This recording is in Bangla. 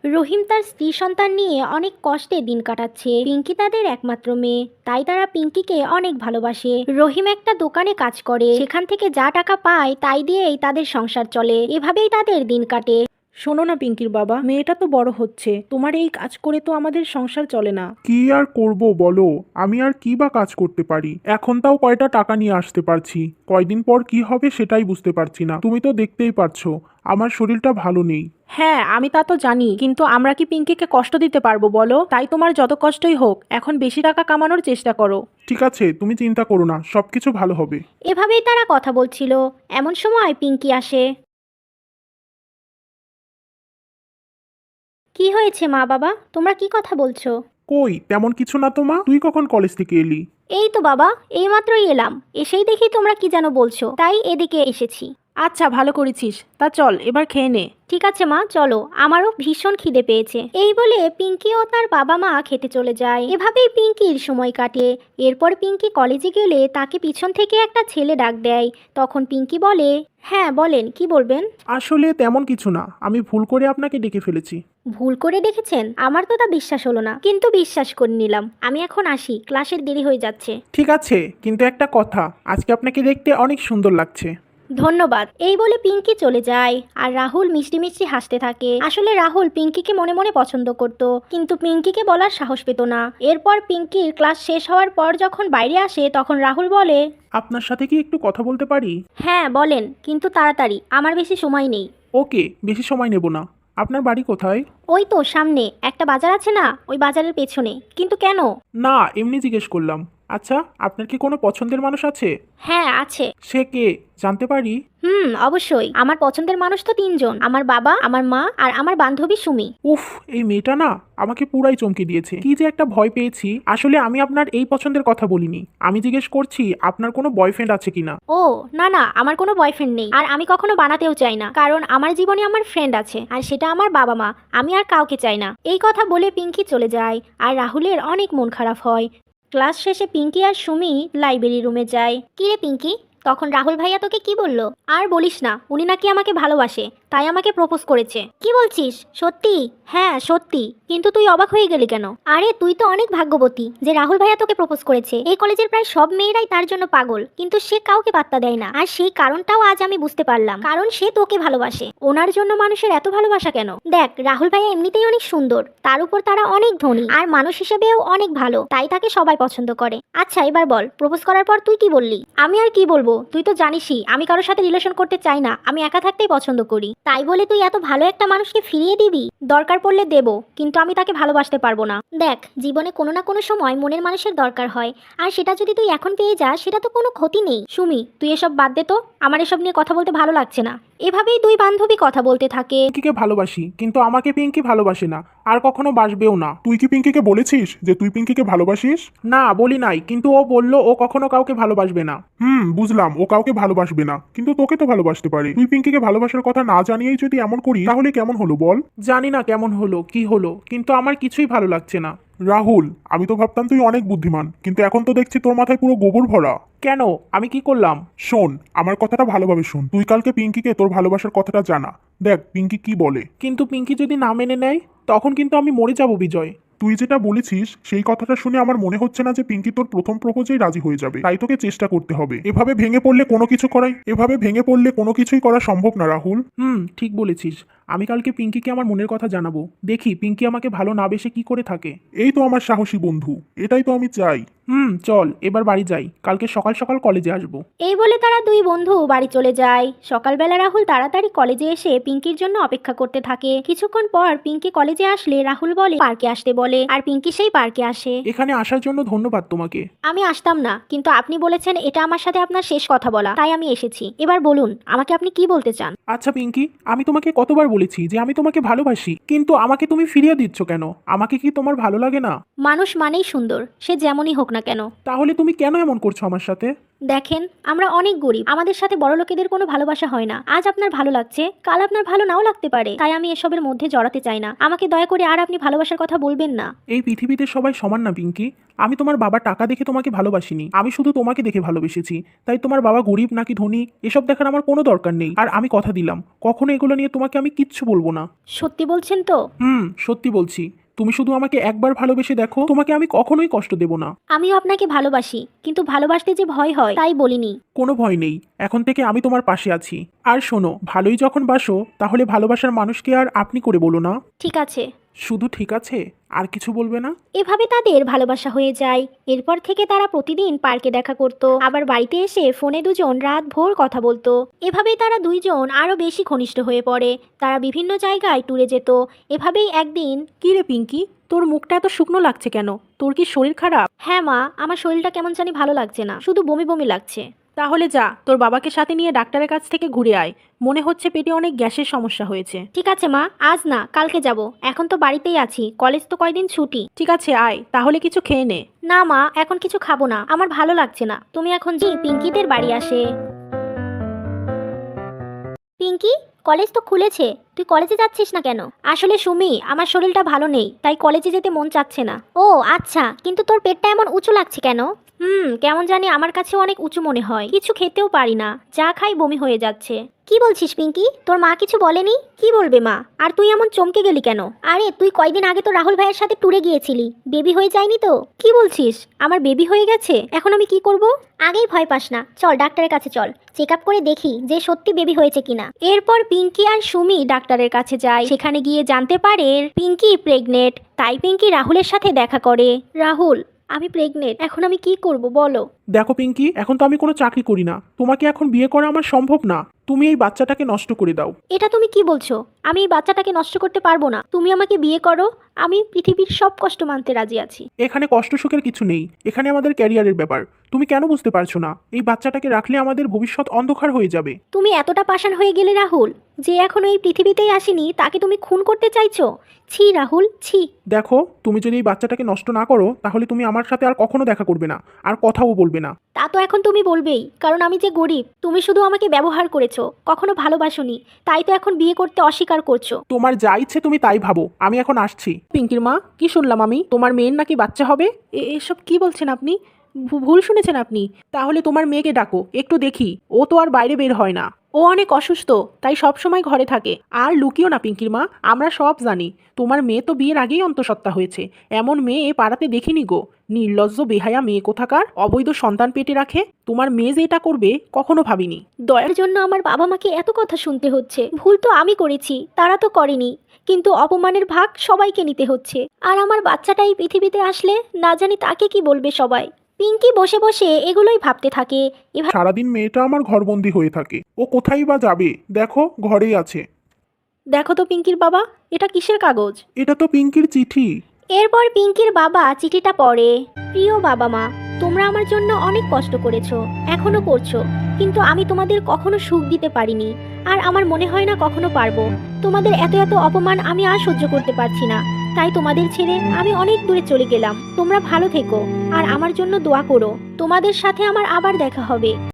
রহিম তার স্ত্রী সন্তান নিয়ে অনেক কষ্টে দিন কাটাচ্ছে। পিঙ্কি তাদের একমাত্র মেয়ে, তাই তারা পিঙ্কিকে অনেক ভালোবাসে। রহিম একটা দোকানে কাজ করে, সেখান থেকে যা টাকা পায় তাই দিয়েই তাদের সংসার চলে। এভাবেই তাদের দিন কাটে। শোনো না পিঙ্কির বাবা, মেয়েটা তো বড় হচ্ছে, তোমার এই কাজ করে তো আমাদের সংসার চলে না। কি আর করব বলো, আমি আর কি বা কাজ করতে পারি? এখন তাও কয়টা টাকা নিয়ে আসতে পারছি, কয়দিন পর কি হবে সেটাই বুঝতে পারছি না। তুমি তো দেখতেই পারছো আমার শরীরটা ভালো নেই। হ্যাঁ, আমি তা তো জানি, কিন্তু আমরা কি পিঙ্কিকে কষ্ট দিতে পারবো বলো? তাই তোমার যত কষ্টই হোক, এখন বেশি টাকা কামানোর চেষ্টা করো। ঠিক আছে, তুমি চিন্তা করো না, সবকিছু ভালো হবে। এভাবেই তারা কথা বলছিল। এমন সময় পিঙ্কি আসে। কি হয়েছে মা বাবা, তোমরা কি কথা বলছো? কই তেমন কিছু না তো মা, তুই কখন কলেজ থেকে এলি? এই তো বাবা, এইমাত্রই এলাম, এসেই দেখি তোমরা কি যেন বলছো, তাই এদিকে এসেছি। আচ্ছা, ভালো করেছিস। তা চল এবার খেয়ে নে। ঠিক আছে মা, চলো, আমারও ভীষণ খিদে পেয়েছে। এই বলে পিঙ্কি ও তার বাবা মা খেতে চলে যায়। এভাবেই পিঙ্কির সময় কাটে। এরপর পিঙ্কি কলেজে গেলে তাকে পিছন থেকে একটা ছেলে ডাক দেয়। তখন পিঙ্কি বলে, হ্যাঁ বলেন, কি বলবেন? আসলে তেমন কিছু না, আমি ভুল করে আপনাকে ডেকে ফেলেছি। ভুল করে দেখেছেন? আমার তো তা বিশ্বাস হলো না, কিন্তু বিশ্বাস করে নিলাম। আমি এখন আসি, ক্লাসের দেরি হয়ে যাচ্ছে। ঠিক আছে, কিন্তু একটা কথা, আজকে আপনাকে দেখতে অনেক সুন্দর লাগছে। ধন্যবাদ। এই বলে পিঙ্কি চলে যায়, আর রাহুল মিষ্টি মিষ্টি হাসতে থাকে। আসলে রাহুল পিঙ্কিকে মনে মনে পছন্দ করত, কিন্তু পিঙ্কিকে বলার সাহস পেত না। এরপর পিঙ্কির ক্লাস শেষ হওয়ার পর যখন বাইরে আসে, তখন রাহুল বলে, আপনার সাথে কি একটু কথা বলতে পারি? হ্যাঁ বলেন, কিন্তু তাড়াতাড়ি, আমার বেশি সময় নেই। ওকে, বেশি সময় নেব না। আপনার বাড়ি কোথায়? ওই তো সামনে একটা বাজার আছে না, ওই বাজারের পেছনে। কিন্তু কেন? না, এমনি জিজ্ঞেস করলাম। আচ্ছা, আপনার কি কোনো পছন্দের মানুষ আছে? হ্যাঁ আছে। সে কে, জানতে পারি? অবশ্যই। আমার পছন্দের মানুষ তো তিনজন, আমার বাবা, আমার মা আর আমার বান্ধবী সুমি। উফ, এই মেয়েটা না আমাকে পুরাই চমকে দিয়েছে। কি যে একটা ভয় পেয়েছি। আসলে আমি আপনার এই পছন্দের কথা বলিনি, আমি জিজ্ঞেস করছি আপনার কোনো বয়ফ্রেন্ড আছে কিনা। ও না না, আমার কোনো বয়ফ্রেন্ড নেই, আর আমি কখনো বানাতেও চাই না, কারণ আমার জীবনে আমার ফ্রেন্ড আছে, আর সেটা আমার বাবা মা। আমি আর কাউকে চাই না। এই কথা বলে পিঙ্কি চলে যায়, আর রাহুলের অনেক মন খারাপ হয়। ক্লাস শেষে পিঙ্কি আর সুমি লাইব্রেরি রুমে যায়। কি রে পিঙ্কি, তখন রাহুল ভাইয়া তোকে কি বললো? আর বলিস না, উনি নাকি আমাকে ভালোবাসে, তাই আমাকে প্রপোজ করেছে। কি বলছিস, সত্যি? হ্যাঁ সত্যি। কিন্তু তুই অবাক হয়ে গেলি কেন? আরে তুই তো অনেক ভাগ্যবতী যে রাহুল ভাইয়া তোকে প্রপোজ করেছে। এই কলেজের প্রায় সব মেয়েরাই তার জন্য পাগল, কিন্তু সে কাউকে পাত্তা দেয় না। আর সেই কারণটাও আজ আমি বুঝতে পারলাম, কারণ সে তোকে ভালোবাসে। ওনার জন্য মানুষের এত ভালোবাসা কেন? দেখ, রাহুল ভাইয়া এমনিতেই অনেক সুন্দর, তার উপর তারা অনেক ধনী, আর মানুষ হিসেবেও অনেক ভালো, তাই তাকে সবাই পছন্দ করে। আচ্ছা এবার বল, প্রপোজ করার পর তুই কি বললি? আমি আর কি বলবো, তুই তো জানিসই আমি কারোর সাথে রিলেশন করতে চাই না, আমি একা থাকতেই পছন্দ করি। তাই বলে তুই এত ভালো একটা মানুষকে ফিরিয়ে দিবি? দরকার পড়লে দেব, কিন্তু আমি তাকে ভালোবাসতে পারবো না। দেখ, জীবনে কোনো না কোনো সময় মনের মানুষের দরকার হয়, আর সেটা যদি তুই এখন পেয়ে যাস, সেটা তো কোনো ক্ষতি নেই। সুমি, তুই এসব বাদ দে তো, আমার এসব নিয়ে কথা বলতে ভালো লাগছে না। এভাবেই দুই বান্ধবী কথা বলতে থাকে। পিঙ্কিকে ভালোবাসি, কিন্তু আমাকে পিঙ্কি ভালোবাসে না, আর কখনো বাসবেও না। তুই কি পিঙ্কিকে বলেছিস যে তুই পিঙ্কিকে ভালোবাসিস? না, বলি নাই, কিন্তু ও বলল ও কখনো কাউকে ভালোবাসবে না। বুঝলাম, ও কাউকে ভালোবাসবে না, কিন্তু তোকে তো ভালোবাসতে পারে। তুই পিঙ্কিকে ভালোবাসার কথা না জানিয়েই যদি এমন করি, তাহলে কেমন হলো বল? জানি না কেমন হলো, কি হলো, কিন্তু আমার কিছুই ভালো লাগছে না। রাহুল, আমি তো ভাবতাম তুই অনেক বুদ্ধিমান, কিন্তু এখন তো দেখছি তোর মাথায় পুরো গোবর ভরা। কেন, আমি কি করলাম? শোন, আমার কথাটা ভালোভাবে শোন। তুই কালকে পিঙ্কিকে তোর ভালোবাসার কথাটা জানা। দেখ পিঙ্কি কি বলে। কিন্তু পিঙ্কি যদি না মেনে নেয়, তখন কিন্তু আমি মরে যাব বিজয়। তুই যেটা বলেছিস সেই কথাটা শুনে আমার মনে হচ্ছে না যে পিঙ্কি তোর প্রথম প্রপোজেই রাজি হয়ে যাবে। তাই তোকে চেষ্টা করতে হবে। এভাবে ভেঙে পড়লে কোনো কিছুই করা সম্ভব না রাহুল। ঠিক বলেছিস। আমি কালকে পিঙ্কিকে আমার মনের কথা জানাবো। দেখি পিঙ্কি আমাকে ভালো না বেসে কি করে থাকে। এই তো আমার সাহসী বন্ধু, এটাই তো আমি চাই। চল এবার বাড়ি যাই, কালকে সকাল সকাল কলেজে আসবো। এই বলে তারা দুই বন্ধু বাড়ি চলে যায়। সকালবেলা রাহুল তাড়াতাড়ি কলেজে এসে পিঙ্কির জন্য অপেক্ষা করতে থাকে। কিছুক্ষণ পর পিঙ্কি কলেজে আসলে রাহুল বলে পার্কে আসতে বলে, আর পিঙ্কি সেই পার্কে আসে। এখানে আসার জন্য ধন্যবাদ তোমাকে। আমি আসতাম না, কিন্তু আপনি বলেছেন এটা আমার সাথে আপনার শেষ কথা বলা, তাই আমি এসেছি। এবার বলুন, আমাকে আপনি কি বলতে চান? আচ্ছা পিঙ্কি, আমি তোমাকে কতবার বলেছি যে আমি তোমাকে ভালোবাসি, কিন্তু আমাকে তুমি ফিরিয়ে দিচ্ছ কেন? আমাকে কি তোমার ভালো লাগে না? মানুষ মানেই সুন্দর, সে যেমনই হোক না কেন। তাহলে তুমি কেন এমন করছো আমার সাথে? দেখেন, আমরা অনেক গরিব, আমাদের সাথে বড় লোকেদের কোনো ভালোবাসা হয় না। আজ আপনার ভালো লাগছে, কাল আপনার ভালো নাও লাগতে পারে, তাই আমি এসবের মধ্যে জড়াতে চাই না। আমাকে দয়া করে আর আপনি ভালোবাসার কথা বলবেন না। এই পৃথিবীতে সবাই সমান না পিঙ্কি। আমি তোমার বাবার টাকা দেখে তোমাকে ভালোবাসিনি, আমি শুধু তোমাকে দেখে ভালোবেসেছি। তাই তোমার বাবা গরিব নাকি ধনী এসব দেখার আমার কোনো দরকার নেই। আর আমি কথা দিলাম কখনো এগুলো নিয়ে তোমাকে আমি কিচ্ছু বলবো না। সত্যি বলছেন তো? সত্যি বলছি। তুমি শুধু আমাকে একবার ভালোবেসে দেখো, তোমাকে আমি কখনোই কষ্ট দেব না। আমিও আপনাকে ভালোবাসি, কিন্তু ভালোবাসতে যে ভয় হয় তাই বলিনি। কোনো ভয় নেই, এখন থেকে আমি তোমার পাশে আছি। আর শোনো, ভালোই যখন বাসো তাহলে ভালোবাসার মানুষকে আর আপনি করে বলো না। ঠিক আছে। শুধু ঠিক আছে, আর কিছু বলবে না? এভাবে তাদের ভালোবাসা হয়ে যায়। এরপর থেকে তারা প্রতিদিন পার্কে দেখা করত, আবার বাড়িতে এসে ফোনে দুজন রাত ভোর কথা বলতো। এভাবেই তারা দুইজন আরো বেশি ঘনিষ্ঠ হয়ে পড়ে। তারা বিভিন্ন জায়গায় ট্যুরে যেত। এভাবেই একদিন। কি রে পিঙ্কি, তোর মুখটা এত শুকনো লাগছে কেন? তোর কি শরীর খারাপ? হ্যাঁ মা, আমার শরীরটা কেমন জানি ভালো লাগছে না, শুধু বমি বমি লাগছে। তাহলে যা, তোর বাবাকে সাথে নিয়ে ডাক্তারের কাছ থেকে ঘুরে আয়। মনে হচ্ছে পেটে অনেক গ্যাসের সমস্যা হয়েছে। ঠিক আছে মা, আজ না কালকে যাব। এখন তো বাড়িতেই আছি, কলেজ তো কয়দিন ছুটি। ঠিক আছে আয়, তাহলে কিছু খেয়ে নে। না মা, এখন কিছু খাবো না, আমার ভালো লাগছে না। তুমি এখন যে পিঙ্কিদের বাড়ি আসে। পিঙ্কি, কলেজ তো খুলেছে, তুই কলেজে যাচ্ছিস না কেন? আসলে সুমি, আমার শরীরটা ভালো নেই, তাই কলেজে যেতে মন চাচ্ছে না। ও আচ্ছা, কিন্তু তোর পেটটা এমন উঁচু লাগছে কেন? কেমন জানি আমার কাছে অনেক উঁচু মনে হয়, কিছু খেতেও পারি না, যা খাই বমি হয়ে যাচ্ছে। কি বলছিস পিঙ্কি? তোর মা কিছু বলেনি? কি বলবে মা? আর তুই এমন চমকে গেলি কেন? আরে তুই কয়দিন আগে তো রাহুল ভাইয়ের সাথে ট্যুরে গিয়েছিলি, বেবি হয়ে যায়নি তো? কি বলছিস? আমার বেবি হয়ে গেছে? এখন আমি কি করব? আগেই ভয় পাস না, চল ডাক্তারের কাছে চল, চেক আপ করে দেখি যে সত্যি বেবি হয়েছে কিনা। এরপর পিঙ্কি আর সুমি ডাক্তারের কাছে যায়। সেখানে গিয়ে জানতে পারে পিঙ্কি প্রেগনেন্ট। তাই পিঙ্কি রাহুলের সাথে দেখা করে। রাহুল, আমি প্রেগনেন্ট, এখন আমি কি করব বলো? দেখো পিঙ্কি, এখন তো আমি কোনো চাকরি করি না, তোমাকে এখন বিয়ে করা আমার সম্ভব না। তুমি এই বাচ্চাটাকে নষ্ট করে দাও। এটা তুমি কি বলছো? আমি এই বাচ্চাটাকে নষ্ট করতে পারবো না। তুমি আমাকে বিয়ে করো, আমি পৃথিবীর সব কষ্ট মানতে রাজি আছি। এখানে কষ্ট সুখের কিছু নেই, এখানে আমাদের ক্যারিয়ারের ব্যাপার। তুমি কেন বুঝতে পারছো না? এই বাচ্চাটাকে রাখলে আমাদের ভবিষ্যৎ অন্ধকার হয়ে যাবে। তুমি এতটা পাষাণ হয়ে গেলে রাহুল, যে এখনো এই পৃথিবীতেই আসেনি তাকে তুমি খুন করতে চাইছো? ছি রাহুল, ছি। দেখো, তুমি যদি এই বাচ্চাটাকে নষ্ট না করো তাহলে তুমি আমার সাথে আর কখনো দেখা করবে না, আর কথাও বলবে না। তা তো এখন তুমি বলবেই, কারণ আমি যে গরিব। তুমি শুধু আমাকে ব্যবহার করেছো, কখনো ভালোবাসোনি, তাই তো এখন বিয়ে করতে অস্বীকার করছো। তোমার যা ইচ্ছে তুমি তাই ভাবো, আমি এখন আসছি। পিঙ্কির মা, কি শুনলাম আমি? তোমার মেয়ের নাকি বাচ্চা হবে? এসব কি বলছেন আপনি? ভুল শুনেছেন আপনি। তাহলে তোমার মেয়েকে ডাকো, একটু দেখি। ও তো আর বাইরে বের হয় না, ও অনেক অসুস্থ, তাই সব সময় ঘরে থাকে। আর লুকিও না পিঙ্কির মা, আমরা সব জানি। তোমার মেয়ে তো বিয়ের আগেই অন্তঃসত্ত্বা হয়েছে। এমন মেয়ে পাড়াতে দেখিনি গো। নির্লজ্জ বেহায়া মেয়ে কোথাকার, অবৈধ সন্তান পেটে রাখে। তোমার মেয়ে যে এটা করবে কখনো ভাবিনি। দয়ার জন্য আমার বাবা মাকে এত কথা শুনতে হচ্ছে। ভুল তো আমি করেছি, তারা তো করেনি, কিন্তু অপমানের ভাগ সবাইকে নিতে হচ্ছে। আর আমার বাচ্চাটা এই পৃথিবীতে আসলে না জানি তাকে কি বলবে সবাই। পিঙ্কি বসে বসে এগুলোই ভাবতে থাকে। সারাদিন মেয়েটা আমার ঘরবন্দি হয়ে থাকে, ও কোথায় বা যাবে? দেখো, ঘরেই আছে। দেখো তো পিঙ্কির বাবা, এটা কিসের কাগজ? এটা তো পিঙ্কির চিঠি। এরপর পিঙ্কির বাবা চিঠিটা পড়ে। প্রিয় বাবা মা, তোমরা আমার জন্য অনেক কষ্ট করেছো, এখনো করছো, কিন্তু আমি তোমাদের কখনো সুখ দিতে পারিনি, আর আমার মনে হয় না কখনো পারবো। তোমাদের এত এত অপমান আমি আর সহ্য করতে পারছি না, তাই তোমাদের ছেড়ে আমি অনেক দূরে চলে গেলাম। তোমরা ভালো থেকো আর আমার জন্য দোয়া করো। তোমাদের সাথে আমার আবার দেখা হবে।